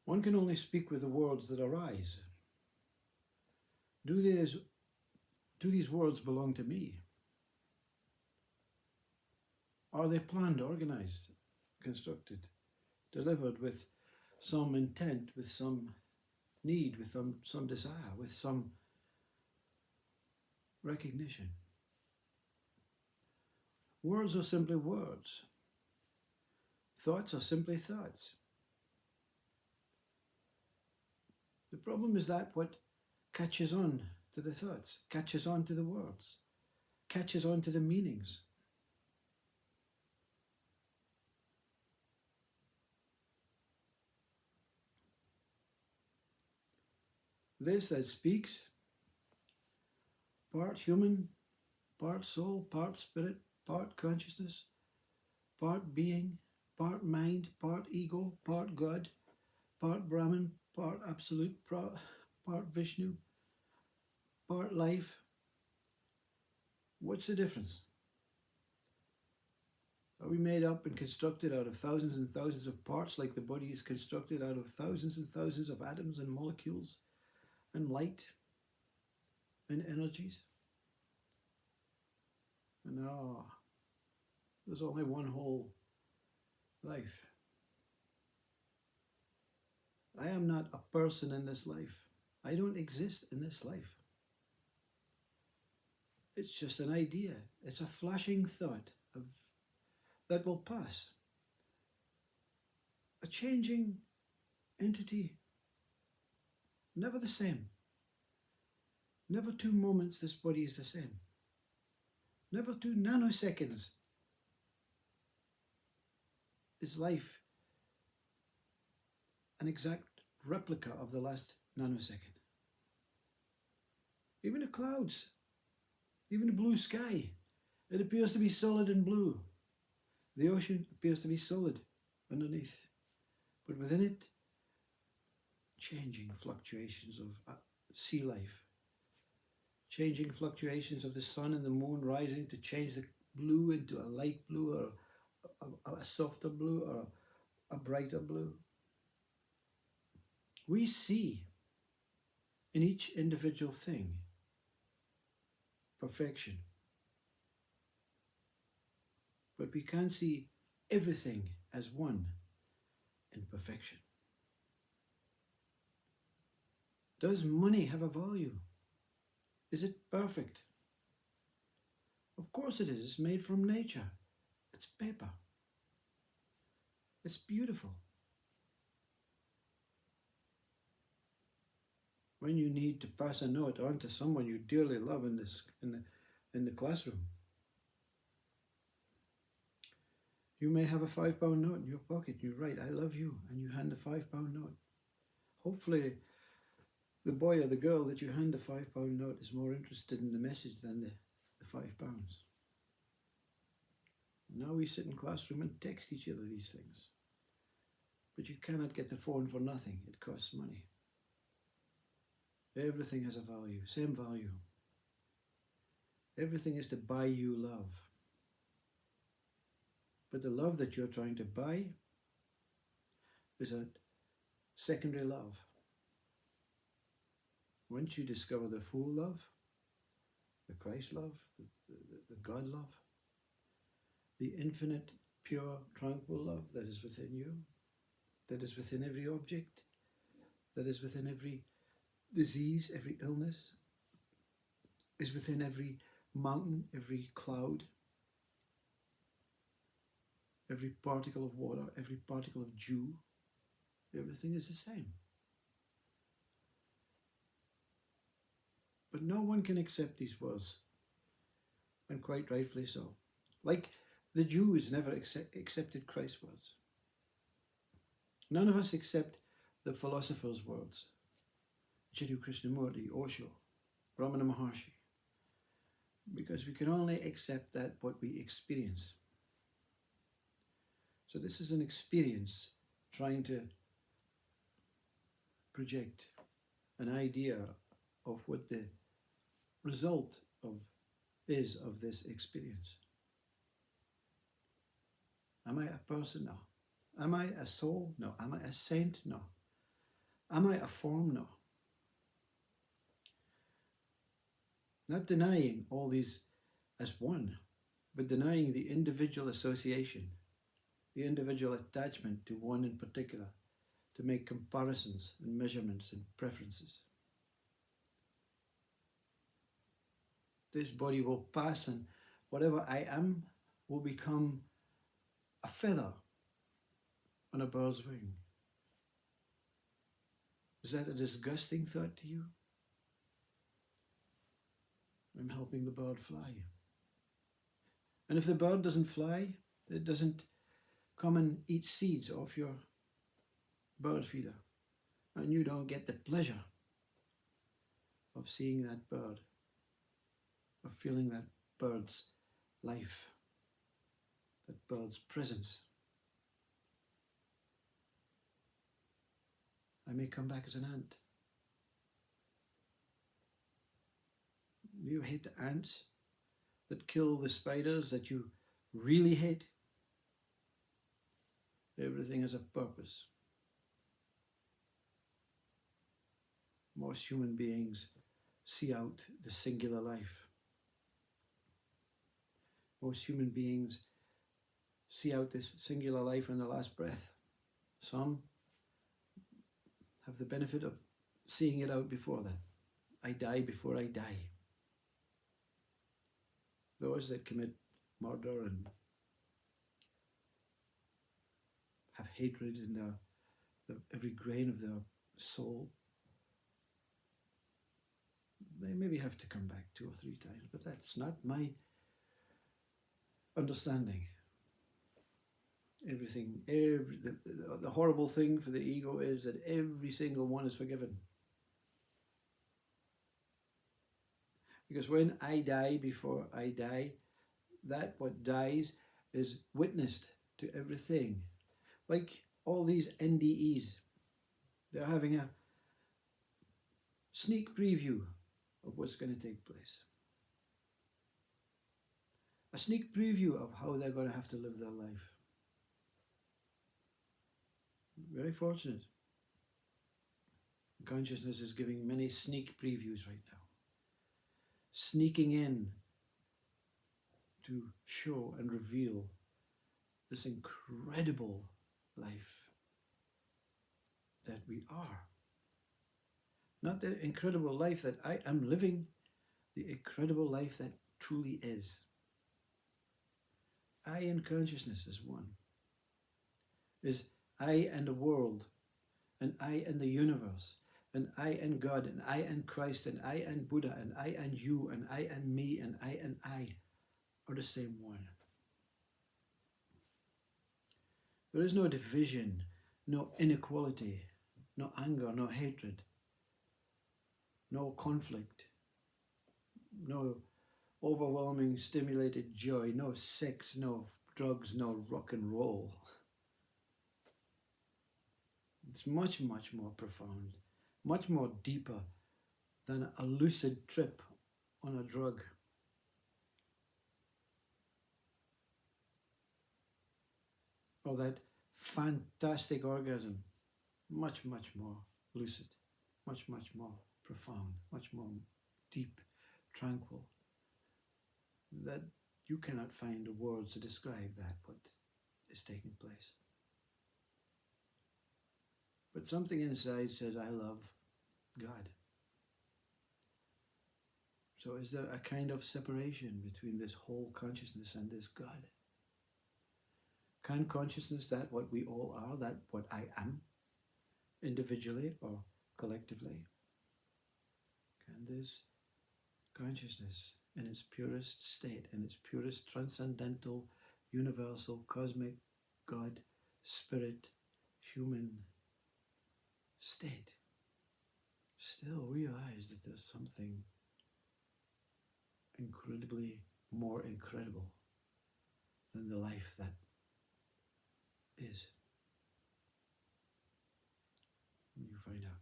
One can only speak with the words that arise. Do these, do these words belong to me? Are they planned, organized, constructed, delivered with some intent, with some need, with some desire, with some recognition? Words are simply words. Thoughts are simply thoughts. The problem is that what catches on to the thoughts, catches on to the words, catches on to the meanings. This that speaks, part human, part soul, part spirit, part consciousness, part being, part mind, part ego, part God, part Brahman, part absolute, part Vishnu, part life. What's the difference? Are we made up and constructed out of thousands and thousands of parts like the body is constructed out of thousands and thousands of atoms and molecules and light and energies? And there's only one whole life. I am not a person in this life. I don't exist in this life. It's just an idea. It's a flashing thought that will pass. A changing entity, never the same. Never 2 moments this body is the same. Never 2 nanoseconds is life an exact replica of the last nanosecond. Even the clouds, even the blue sky, it appears to be solid and blue. The ocean appears to be solid underneath, but within it, changing fluctuations of sea life, changing fluctuations of the sun and the moon rising to change the blue into a light blue or a softer blue or a brighter blue. We see in each individual thing perfection, but we can't see everything as one in perfection. Does money have a value? Is it perfect? Of course it is. It's made from nature. It's paper. It's beautiful. When you need to pass a note on to someone you dearly love in the classroom, you may have a £5 note in your pocket. You write, "I love you," and you hand the £5 note. Hopefully, the boy or the girl that you hand the £5 note is more interested in the message than the £5. Now we sit in classroom and text each other these things. But you cannot get the phone for nothing. It costs money. Everything has a value, same value. Everything is to buy you love. But the love that you're trying to buy is a secondary love. Once you discover the full love, the Christ love, the God love, the infinite, pure, tranquil love that is within you, that is within every object, that is within every disease, every illness, is within every mountain, every cloud, every particle of water, every particle of dew. Everything is the same. But no one can accept these words, and quite rightfully so. Like the Jews never accepted Christ's words. None of us accept the philosopher's words. Jiddu Krishnamurti, Osho, Ramana Maharshi, because we can only accept that what we experience. So this is an experience trying to project an idea of what the result is of this experience. Am I a person? No. Am I a soul? No. Am I a saint? No. Am I a form now? Not denying all these as one, but denying the individual association, the individual attachment to one in particular, to make comparisons and measurements and preferences. This body will pass, and whatever I am will become a feather on a bird's wing. Is that a disgusting thought to you? I'm helping the bird fly. And if the bird doesn't fly, it doesn't come and eat seeds off your bird feeder, and you don't get the pleasure of seeing that bird, of feeling that bird's life, that bird's presence. I may come back as an ant. Do you hate the ants that kill the spiders that you really hate? Everything has a purpose. Most human beings see out the singular life. Most human beings see out this singular life in the last breath. Some have the benefit of seeing it out before that. I die before I die. Those that commit murder and have hatred in every grain of their soul, they maybe have to come back 2 or 3 times, but that's not my understanding. The horrible thing for the ego is that every single one is forgiven. Because when I die before I die, that what dies is witnessed to everything. Like all these NDEs, they're having a sneak preview of what's going to take place. A sneak preview of how they're going to have to live their life. Very fortunate. Consciousness is giving many sneak previews right now. Sneaking in to show and reveal this incredible life that we are. Not the incredible life that I am living, the incredible life that truly is. I and consciousness is one. Is I and the world, and I and the universe, and I and God, and I and Christ, and I and Buddha, and I and you, and I and me, and I are the same one. There is no division, no inequality, no anger, no hatred, no conflict, no overwhelming stimulated joy, no sex, no drugs, no rock and roll. It's much, much more profound, much more deeper than a lucid trip on a drug. Or that fantastic orgasm. Much, much more lucid, much, much more profound, much more deep, tranquil. That you cannot find the words to describe that, what is taking place. But something inside says, I love God. So is there a kind of separation between this whole consciousness and this God? Can consciousness, that what we all are, that what I am, individually or collectively, can this consciousness in its purest state, in its purest transcendental, universal, cosmic, God, spirit, human state, still realize that there's something incredibly more incredible than the life that is? You find out.